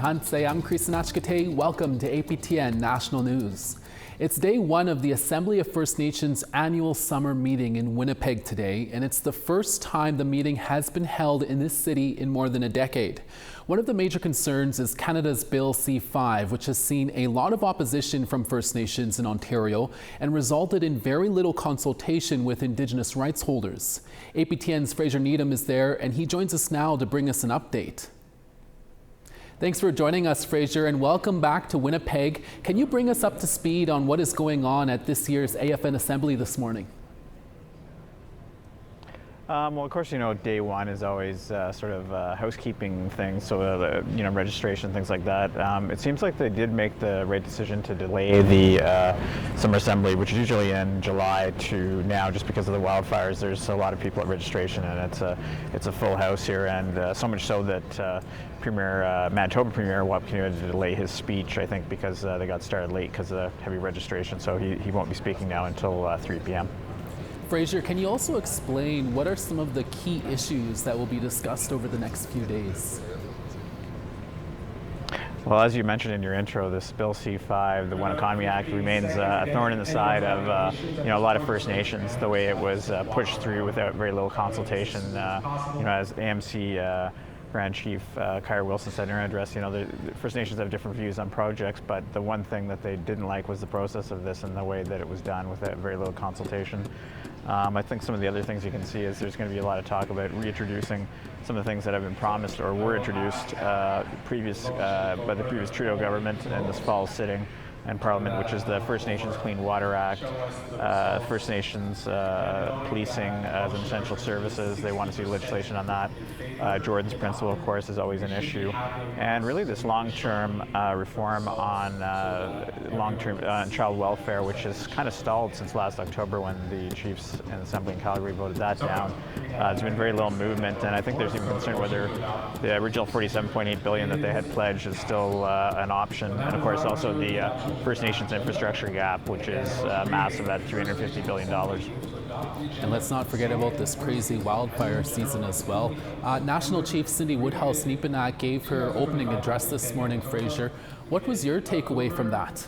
Hansayam Krisanachkate, welcome to APTN National News. It's day one of the Assembly of First Nations annual summer meeting in Winnipeg today, and it's the first time the meeting has been held in this city in more than a decade. One of the major concerns is Canada's Bill C-5, which has seen a lot of opposition from First Nations in Ontario and resulted in very little consultation with Indigenous rights holders. APTN's Fraser Needham is there, and he joins us now to bring us an update. Thanks for joining us, Fraser, and welcome back to Winnipeg. Can you bring us up to speed on what is going on at this year's AFN Assembly this morning? Well, of course, day one is always sort of housekeeping things, so registration, things like that. It seems like they did make the right decision to delay the summer assembly, which is usually in July, to now, just because of the wildfires. There's a lot of people at registration, and it's a full house here, and so much so that Manitoba Premier continued to delay his speech, I think, because they got started late because of the heavy registration, so he won't be speaking now until 3 p.m. Fraser, can you also explain what are some of the key issues that will be discussed over the next few days? Well, as you mentioned in your intro, this Bill C-5, the One Economy Act, remains a thorn in the side of a lot of First Nations. The way it was pushed through without very little consultation, as AMC Grand Chief Kyra Wilson said in her address, the First Nations have different views on projects, but the one thing that they didn't like was the process of this and the way that it was done without very little consultation. I think some of the other things you can see is there's going to be a lot of talk about reintroducing some of the things that have been promised or were introduced by the previous Trudeau government in this fall's sitting and Parliament, which is the First Nations Clean Water Act, First Nations policing as an essential services. They want to see legislation on that. Jordan's principle, of course, is always an issue. And really this long-term reform on long-term child welfare, which has kind of stalled since last October when the Chiefs in the Assembly in Calgary voted that down. There's been very little movement, and I think there's even concern whether the original $47.8 billion that they had pledged is still an option. And of course also the First Nations infrastructure gap, which is massive at $350 billion. And let's not forget about this crazy wildfire season as well. National Chief Cindy Woodhouse-Neepanak gave her opening address this morning, Fraser. What was your takeaway from that?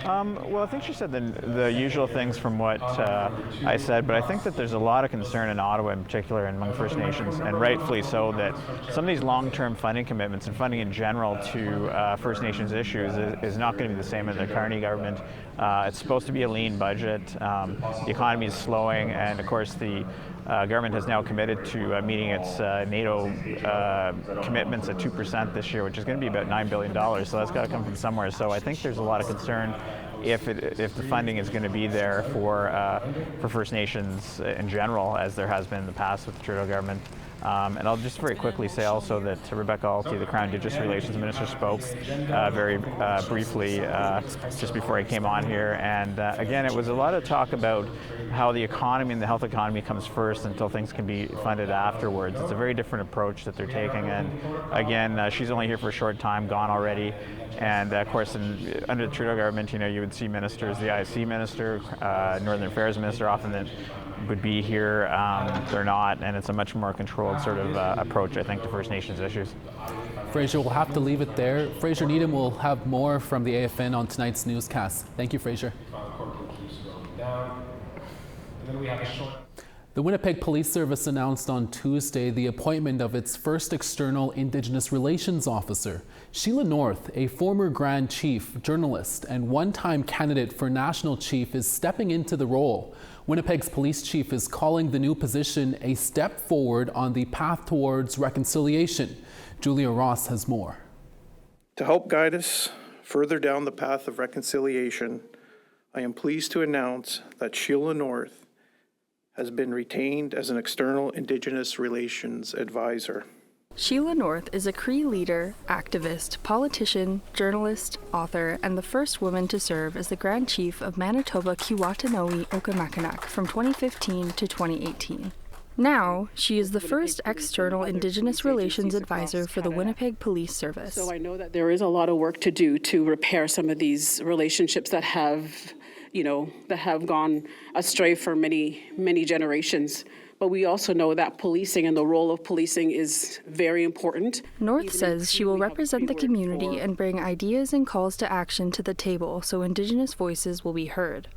Well, I think she said the usual things from what I said, but I think that there's a lot of concern in Ottawa in particular and among First Nations, and rightfully so, that some of these long-term funding commitments and funding in general to First Nations issues is not going to be the same in the Carney government. It's supposed to be a lean budget. The economy is slowing, and of course the government has now committed to meeting its NATO commitments at 2% this year, which is going to be about $9 billion. So that's got to come from somewhere. So I think there's a lot of concern if the funding is going to be there for First Nations in general, as there has been in the past with the Trudeau government. And I'll just very quickly say also that Rebecca Alty, the Crown Indigenous Relations Minister, spoke very briefly just before I came on here. And again, it was a lot of talk about how the economy and the health economy comes first until things can be funded afterwards. It's a very different approach that they're taking. And again, she's only here for a short time, gone already. And of course, under the Trudeau government, you would see ministers, the IC minister, Northern Affairs minister, often that would be here. They're not, and it's a much more controlled sort of approach, I think, to First Nations issues. Fraser, we'll have to leave it there. Fraser Needham will have more from the AFN on tonight's newscast. Thank you, Fraser. The Winnipeg Police Service announced on Tuesday the appointment of its first external Indigenous Relations Officer. Sheila North, a former Grand Chief, journalist, and one-time candidate for National Chief, is stepping into the role. Winnipeg's police chief is calling the new position a step forward on the path towards reconciliation. Julia Ross has more. To help guide us further down the path of reconciliation, I am pleased to announce that Sheila North has been retained as an external Indigenous Relations Advisor. Sheila North is a Cree leader, activist, politician, journalist, author, and the first woman to serve as the Grand Chief of Manitoba Kiiwetinoong Okanagan from 2015 to 2018. Now, she is the first external Indigenous Relations Advisor for the Winnipeg Police Service. So I know that there is a lot of work to do to repair some of these relationships that have that have gone astray for many, many generations. But we also know that policing and the role of policing is very important. North says she will represent the community and bring ideas and calls to action to the table so Indigenous voices will be heard.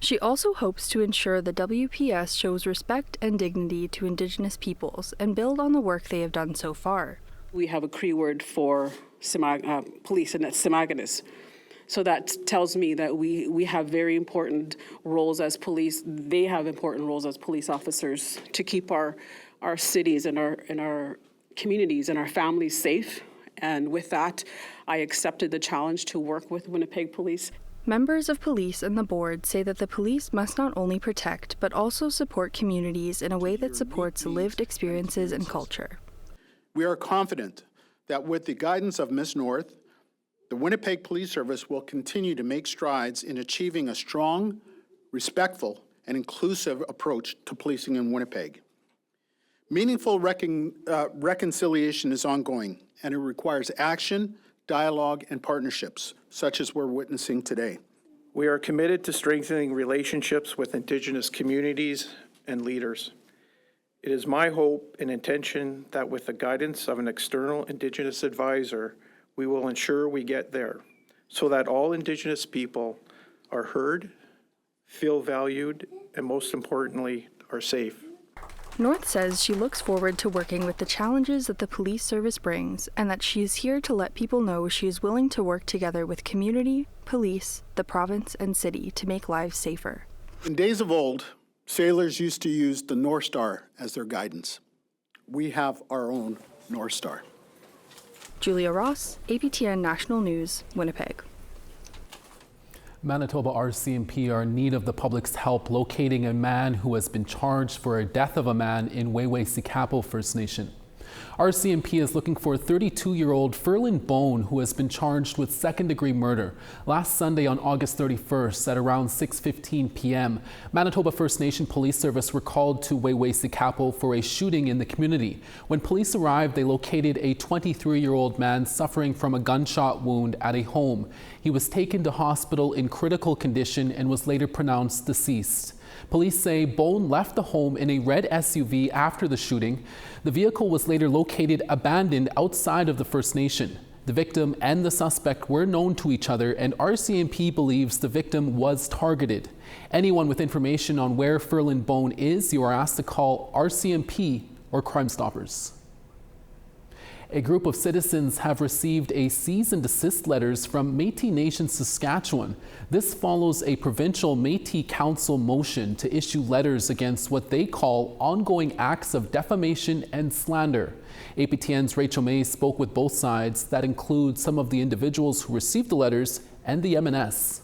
She also hopes to ensure the WPS shows respect and dignity to Indigenous peoples and build on the work they have done so far. We have a Cree word for police, and that's Simaginas. So that tells me that we have very important roles as police. They have important roles as police officers to keep our cities and our communities and our families safe. And with that, I accepted the challenge to work with Winnipeg Police. Members of police and the board say that the police must not only protect, but also support communities in a way that supports lived experiences and culture. We are confident that with the guidance of Ms. North, the Winnipeg Police Service will continue to make strides in achieving a strong, respectful, and inclusive approach to policing in Winnipeg. Meaningful reconciliation is ongoing, and it requires action, dialogue, and partnerships, such as we're witnessing today. We are committed to strengthening relationships with Indigenous communities and leaders. It is my hope and intention that with the guidance of an external Indigenous advisor, we will ensure we get there so that all Indigenous people are heard, feel valued, and most importantly, are safe. North says she looks forward to working with the challenges that the police service brings and that she is here to let people know she is willing to work together with community, police, the province, and city to make lives safer. In days of old, sailors used to use the North Star as their guidance. We have our own North Star. Julia Ross, APTN National News, Winnipeg. Manitoba RCMP are in need of the public's help locating a man who has been charged for a death of a man in Winnipeg First Nation. RCMP is looking for 32-year-old Ferlin Bone, who has been charged with second-degree murder. Last Sunday on August 31st at around 6:15 p.m., Manitoba First Nation Police Service were called to Winnipeg for a shooting in the community. When police arrived, they located a 23-year-old man suffering from a gunshot wound at a home. He was taken to hospital in critical condition and was later pronounced deceased. Police say Bone left the home in a red SUV after the shooting. The vehicle was later located abandoned outside of the First Nation. The victim and the suspect were known to each other, and RCMP believes the victim was targeted. Anyone with information on where Ferlin Bone is, you are asked to call RCMP or Crime Stoppers. A group of citizens have received a cease and desist letters from Metis Nation, Saskatchewan. This follows a provincial Métis Council motion to issue letters against what they call ongoing acts of defamation and slander. APTN's Rachel May spoke with both sides. That includes some of the individuals who received the letters and the MNS.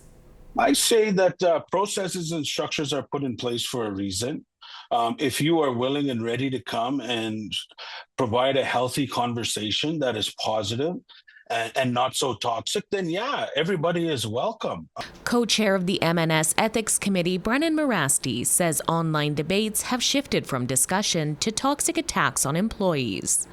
I say that processes and structures are put in place for a reason. If you are willing and ready to come and provide a healthy conversation that is positive and not so toxic, then yeah, everybody is welcome. Co-chair of the MNS Ethics Committee, Brennan Morasti, says online debates have shifted from discussion to toxic attacks on employees.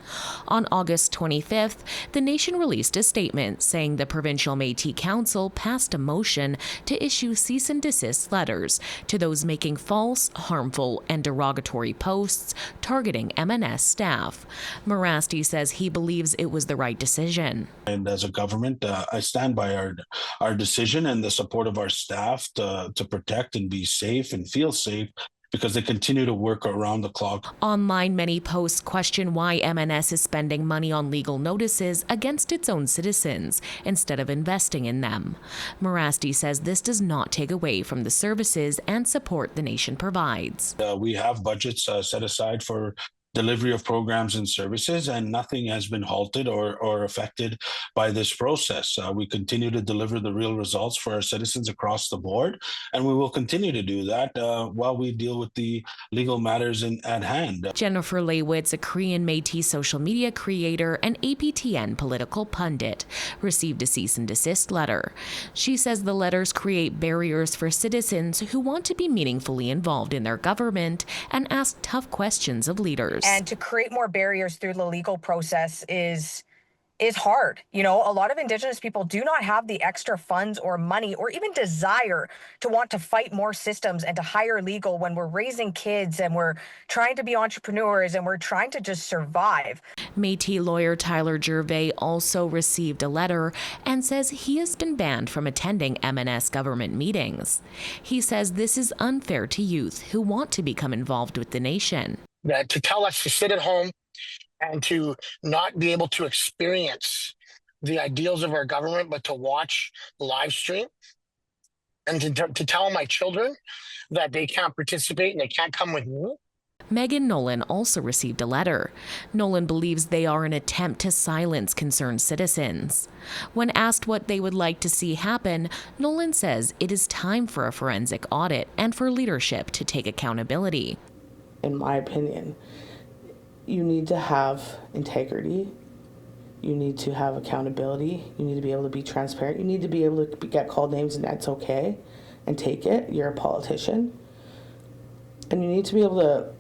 On August 25th, the nation released a statement saying the Provincial Métis Council passed a motion to issue cease and desist letters to those making false, harmful, and derogatory posts targeting MNS staff. Morasti says he believes it was the right decision. And as a government, I stand by our decision and the support of our staff to protect and be safe and feel safe, because they continue to work around the clock. Online, many posts question why MNS is spending money on legal notices against its own citizens instead of investing in them. Morasti says this does not take away from the services and support the nation provides. We have budgets set aside for delivery of programs and services, and nothing has been halted or affected by this process. We continue to deliver the real results for our citizens across the board, and we will continue to do that while we deal with the legal matters at hand. Jennifer Leywitz, a Korean Métis social media creator and APTN political pundit, received a cease and desist letter. She says the letters create barriers for citizens who want to be meaningfully involved in their government and ask tough questions of leaders. And to create more barriers through the legal process is is hard. You know, a lot of Indigenous people do not have the extra funds or money or even desire to want to fight more systems and to hire legal when we're raising kids and we're trying to be entrepreneurs and we're trying to just survive. Métis lawyer Tyler Gervais also received a letter and says he has been banned from attending MNS government meetings. He says this is unfair to youth who want to become involved with the nation. That to tell us to sit at home and to not be able to experience the ideals of our government, but to watch live stream, and to tell my children that they can't participate and they can't come with me. Megan Nolan also received a letter. Nolan believes they are an attempt to silence concerned citizens. When asked what they would like to see happen, Nolan says it is time for a forensic audit and for leadership to take accountability. In my opinion, you need to have integrity. You need to have accountability. You need to be able to be transparent. You need to be able to get called names, and that's okay, and take it. You're a politician. And you need to be able to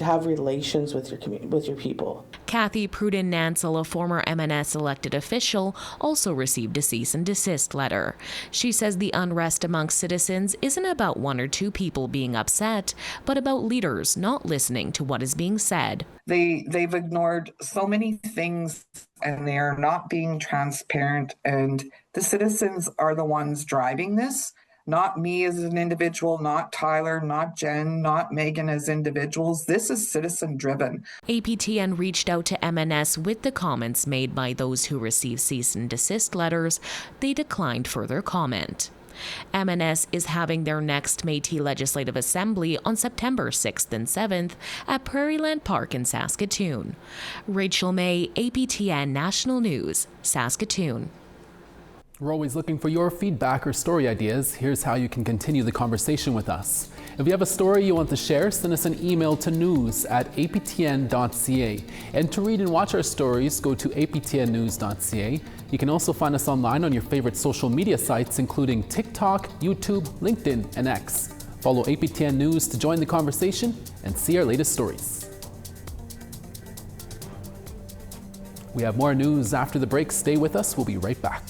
have relations with your community, with your people. Kathy Pruden-Nansel, a former MNS elected official, also received a cease and desist letter. She says the unrest amongst citizens isn't about one or two people being upset, but about leaders not listening to what is being said. They've ignored so many things, and they are not being transparent, and the citizens are the ones driving this. Not me as an individual, not Tyler, not Jen, not Megan as individuals. This is citizen-driven. APTN reached out to MNS with the comments made by those who received cease and desist letters. They declined further comment. MNS is having their next Métis Legislative Assembly on September 6th and 7th at Prairieland Park in Saskatoon. Rachel May, APTN National News, Saskatoon. We're always looking for your feedback or story ideas. Here's how you can continue the conversation with us. If you have a story you want to share, send us an email to news@aptn.ca. And to read and watch our stories, go to aptnnews.ca. You can also find us online on your favorite social media sites, including TikTok, YouTube, LinkedIn, and X. Follow APTN News to join the conversation and see our latest stories. We have more news after the break. Stay with us. We'll be right back.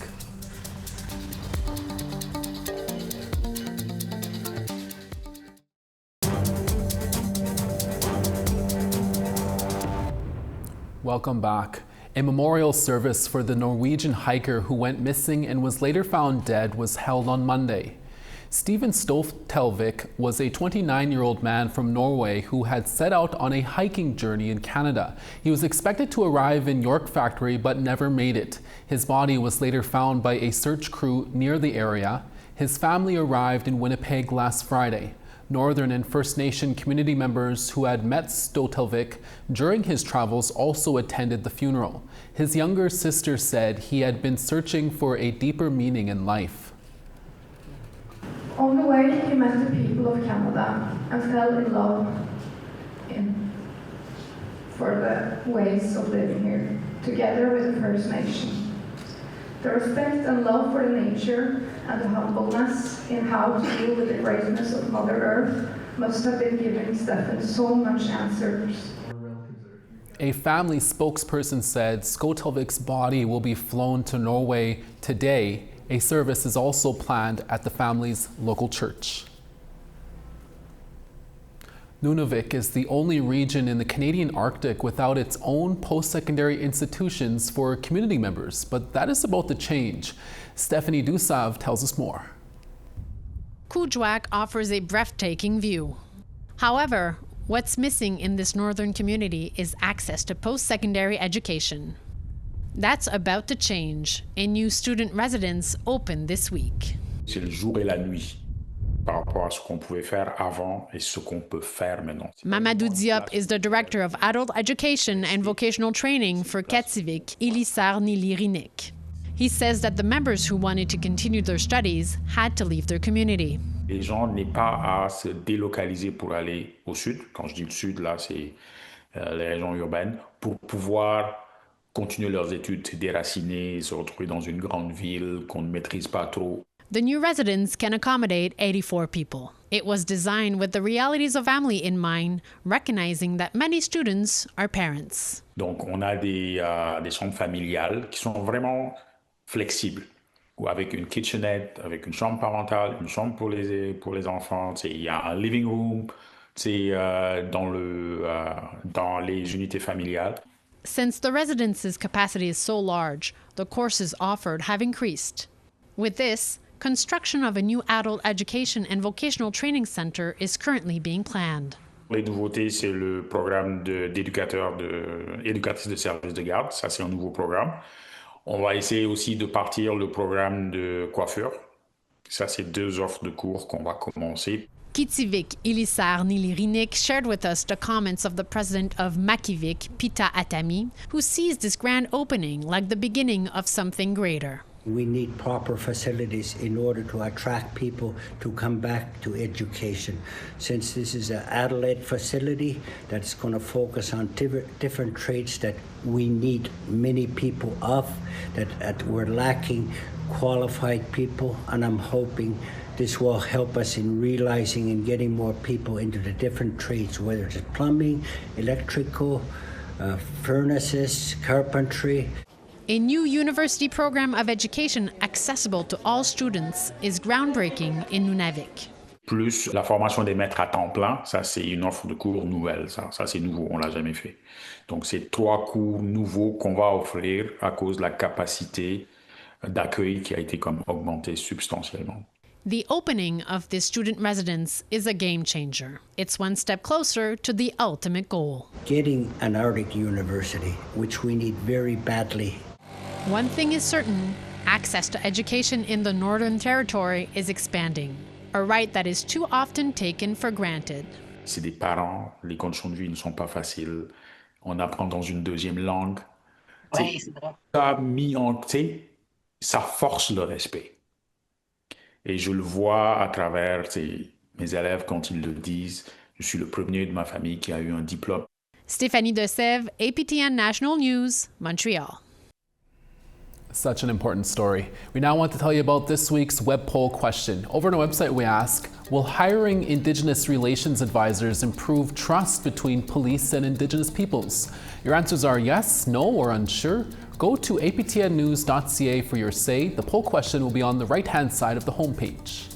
Welcome back. A memorial service for the Norwegian hiker who went missing and was later found dead was held on Monday. Stephen Stoltelvik was a 29-year-old man from Norway who had set out on a hiking journey in Canada. He was expected to arrive in York Factory but never made it. His body was later found by a search crew near the area. His family arrived in Winnipeg last Friday. Northern and First Nation community members who had met Stoltelvik during his travels also attended the funeral. His younger sister said he had been searching for a deeper meaning in life. On the way, he met the people of Canada and fell in love for the ways of living here, together with the First Nation. The respect and love for the nature and the humbleness in how to deal with the greatness of Mother Earth must have been giving Stephen so much answers. A family spokesperson said Stoltelvik's body will be flown to Norway today. A service is also planned at the family's local church. Nunavik is the only region in the Canadian Arctic without its own post-secondary institutions for community members, but that is about to change. Stephanie Dusav tells us more. Kuujjuaq offers a breathtaking view. However, what's missing in this northern community is access to post-secondary education. That's about to change. A new student residence opened this week. C'est le jour et la nuit. Par rapport à ce qu'on pouvait faire avant et ce qu'on peut faire maintenant. Mamadou Diop is the director of adult education and vocational training for Katsivik, Ilisar Nilirinik. He says that the members who wanted to continue their studies had to leave their community. Les gens n'aient pas à se délocaliser pour aller au sud. Quand je dis le sud, là, c'est les régions urbaines, pour pouvoir continuer leurs études, se déraciner, se retrouver dans une grande ville qu'on ne maîtrise pas trop. The new residence can accommodate 84 people. It was designed with the realities of family in mind, recognizing that many students are parents. Donc, on a des chambres familiales qui sont vraiment flexibles, ou avec une kitchenette, avec une chambre parentale, une chambre pour les enfants. Il y a un living room dans les unités familiales. Since the residence's capacity is so large, the courses offered have increased. With this, construction of a new adult education and vocational training center is currently being planned. Les nouveautés, c'est le programme éducatrice de service de garde. Ça, c'est un nouveau programme. On va essayer aussi de partir le programme de coiffure. Ça, c'est 2 offres de cours qu'on va commencer. Kitivik Ilisar Nilirinik shared with us the comments of the president of Makivik, Pita Atami, who sees this grand opening like the beginning of something greater. We need proper facilities in order to attract people to come back to education. Since this is an adult facility that's going to focus on different traits that we need many people of, that we're lacking qualified people, and I'm hoping this will help us in realizing and getting more people into the different trades, whether it's plumbing, electrical, furnaces, carpentry. A new university program of education accessible to all students is groundbreaking in Nunavik. Plus la formation des maîtres à temps plein, ça c'est une offre de cours nouvelle, ça c'est nouveau, on l'a jamais fait. Donc c'est 3 cours nouveaux qu'on va offrir à cause de la capacité d'accueil qui a été augmentée substantiellement. The opening of this student residence is a game changer. It's one step closer to the ultimate goal. Getting an Arctic university, which we need very badly. One thing is certain, access to education in the Northern Territory is expanding, a right that is too often taken for granted. C'est des parents, les conditions de vie ne sont pas faciles, on apprend dans une deuxième langue. Oui, c'est vrai. Ça force le respect. Et je le vois à travers mes élèves quand ils le disent. Je suis le premier de ma famille qui a eu un diplôme. Stéphanie Desèvres, APTN National News, Montreal. Such an important story. We now want to tell you about this week's web poll question. Over on our website, we ask, will hiring Indigenous Relations Advisors improve trust between police and Indigenous peoples? Your answers are yes, no, or unsure. Go to aptnnews.ca for your say. The poll question will be on the right-hand side of the homepage.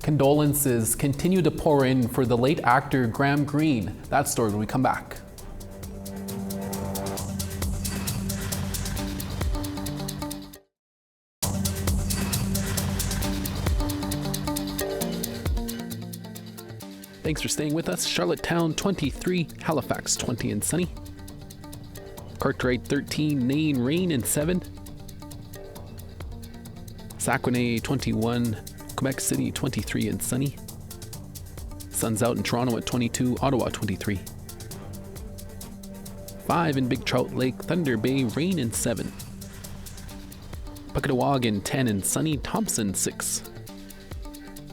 Condolences continue to pour in for the late actor Graham Greene. That story when we come back. Thanks for staying with us. Charlottetown 23, Halifax 20 and sunny. Cartwright 13, Nain rain and 7. Saguenay 21, Quebec City 23 and sunny. Sun's out in Toronto at 22, Ottawa 23. 5 in Big Trout Lake, Thunder Bay rain and 7. Puckatawagan 10 and sunny, Thompson 6.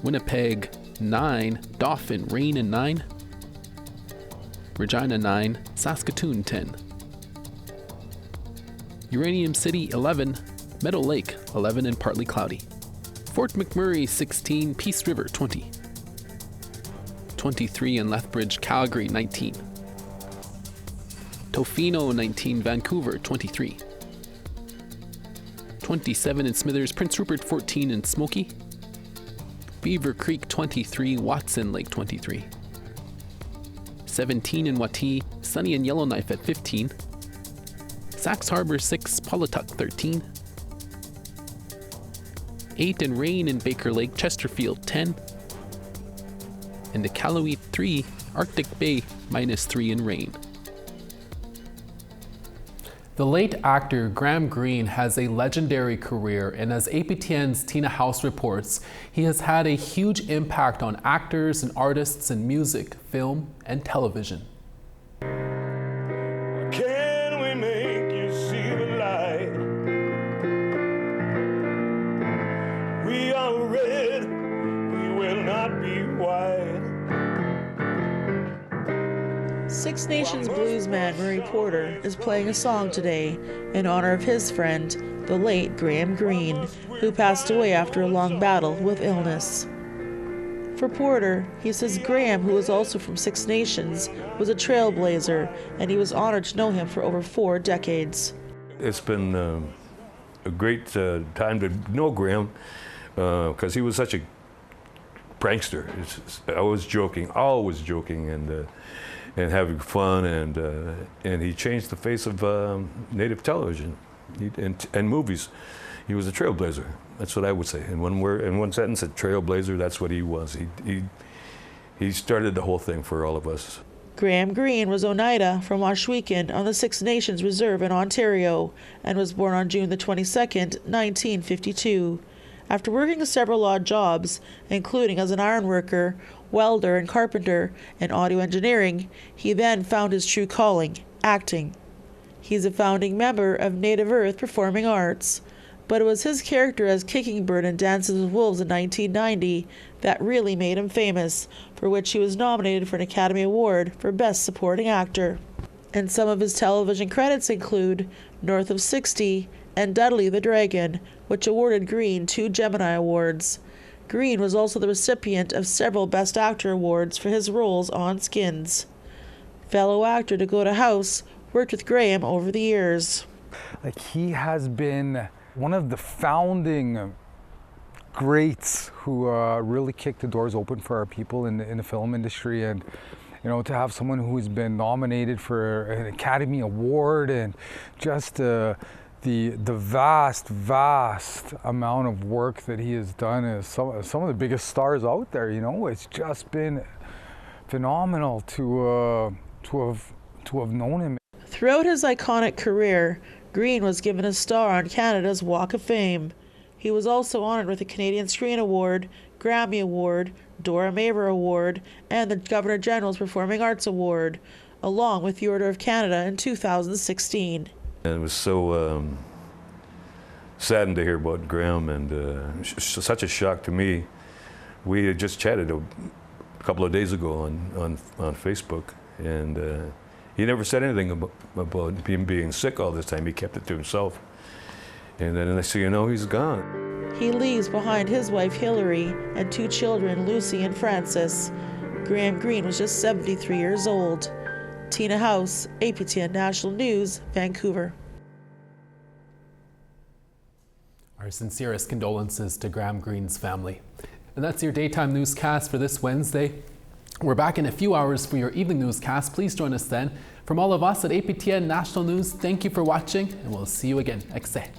Winnipeg 9, Dauphin rain and 9. Regina 9, Saskatoon 10. Uranium City 11, Meadow Lake 11 and partly cloudy. Fort McMurray 16, Peace River 20. 23 in Lethbridge, Calgary 19. Tofino 19, Vancouver 23. 27 in Smithers, Prince Rupert 14 and Smoky. Beaver Creek 23, Watson Lake 23. 17 in Watee, sunny and Yellowknife at 15. Sax Harbor 6, Polituck 13. 8 in rain in Baker Lake, Chesterfield 10. And Iqaluit 3, Arctic Bay -3 in rain. The late actor Graham Greene has a legendary career, and as APTN's Tina House reports, he has had a huge impact on actors and artists in music, film, and television. Can we make you see the light? We are red, we will not be white. Six Nations bluesman Murray Porter is playing a song today in honor of his friend, the late Graham Greene, who passed away after a long battle with illness. For Porter, he says Graham, who was also from Six Nations, was a trailblazer, and he was honored to know him for over 4 decades. It's been a great time to know Graham because he was such a prankster. Always joking, and having fun, and he changed the face of Native television and movies. He was a trailblazer. That's what I would say. In one sentence, a trailblazer, that's what he was. He started the whole thing for all of us. Graham Greene was Oneida from Washweekend on the Six Nations Reserve in Ontario and was born on June the 22nd, 1952. After working several odd jobs, including as an ironworker, welder and carpenter, and audio engineering, he then found his true calling, acting. He's a founding member of Native Earth Performing Arts, but it was his character as Kicking Bird in Dances with Wolves in 1990 that really made him famous, for which he was nominated for an Academy Award for Best Supporting Actor. And some of his television credits include North of 60 and Dudley the Dragon, which awarded Greene 2 Gemini Awards. Greene was also the recipient of several Best Actor awards for his roles on Skins. Fellow actor Dakota House worked with Graham over the years. He has been one of the founding greats who really kicked the doors open for our people in the film industry, and to have someone who's been nominated for an Academy Award and just the vast amount of work that he has done as some of the biggest stars out there. It's just been phenomenal to have known him. Throughout his iconic career, Greene was given a star on Canada's Walk of Fame. He was also honored with the Canadian Screen Award, Grammy Award, Dora Maver Award, and the Governor General's Performing Arts Award, along with the Order of Canada in 2016. And it was so saddened to hear about Graham, and such a shock to me. We had just chatted a couple of days ago on Facebook, and he never said anything about him being sick all this time. He kept it to himself. And then next thing you know, he's gone. He leaves behind his wife Hillary and 2 children, Lucy and Francis. Graham Greene was just 73 years old. Tina House, APTN National News, Vancouver. Our sincerest condolences to Graham Greene's family. And that's your daytime newscast for this Wednesday. We're back in a few hours for your evening newscast. Please join us then. From all of us at APTN National News, thank you for watching, and we'll see you again. Excellent.